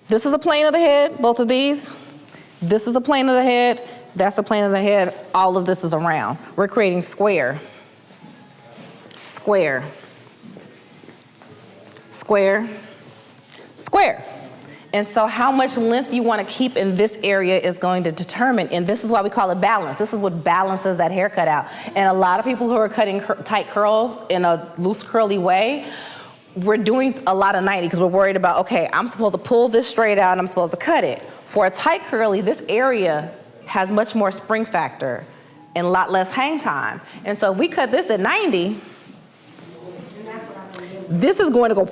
This is a plane of the head, both of these. This is a plane of the head. That's a plane of the head. All of this is around. We're creating square, square, square, square. And so how much length you want to keep in this area is going to determine, and this is why we call it balance. This is what balances that haircut out. And a lot of people who are cutting tight curls in a loose curly way, we're doing a lot of 90 because we're worried about, okay, I'm supposed to pull this straight out and I'm supposed to cut it. For a tight curly, this area has much more spring factor and a lot less hang time. And so if we cut this at 90, this is going to go,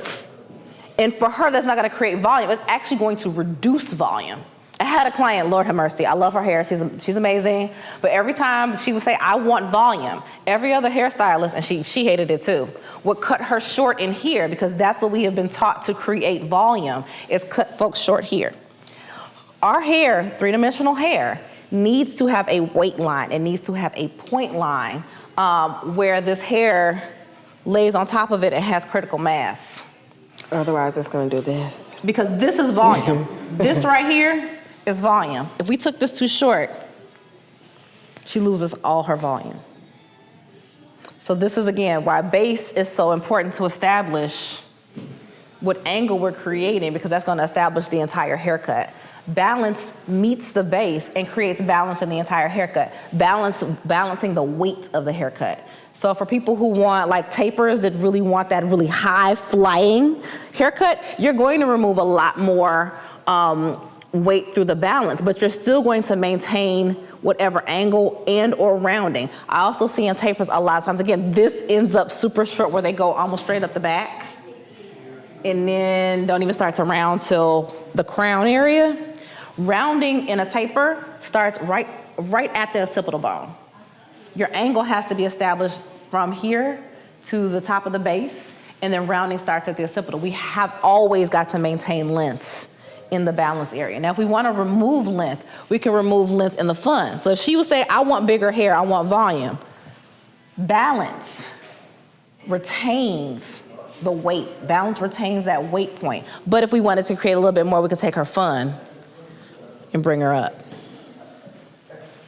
and for her, that's not going to create volume. It's actually going to reduce volume. I had a client, Lord have mercy, I love her hair, she's amazing, but every time she would say, I want volume, every other hairstylist, and she hated it too, would cut her short in here because that's what we have been taught to create volume, is cut folks short here. Our hair, three-dimensional hair, needs to have a weight line. It needs to have a point line where this hair lays on top of it and has critical mass. Otherwise, it's going to do this. Because this is volume. This right here is volume. If we took this too short, she loses all her volume. So this is, again, why base is so important to establish what angle we're creating, because that's going to establish the entire haircut. Balance meets the base and creates balance in the entire haircut. Balancing the weight of the haircut. So for people who want like tapers that really want that really high flying haircut, you're going to remove a lot more weight through the balance, but you're still going to maintain whatever angle and or rounding. I also see in tapers a lot of times, again, this ends up super short where they go almost straight up the back and then don't even start to round till the crown area. Rounding in a taper starts right at the occipital bone. Your angle has to be established from here to the top of the base, and then rounding starts at the occipital. We have always got to maintain length in the balance area. Now, if we want to remove length, we can remove length in the fun. So if she would say, I want bigger hair, I want volume, balance retains the weight. Balance retains that weight point. But if we wanted to create a little bit more, we could take her fun and bring her up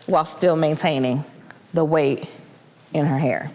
while still maintaining the weight in her hair.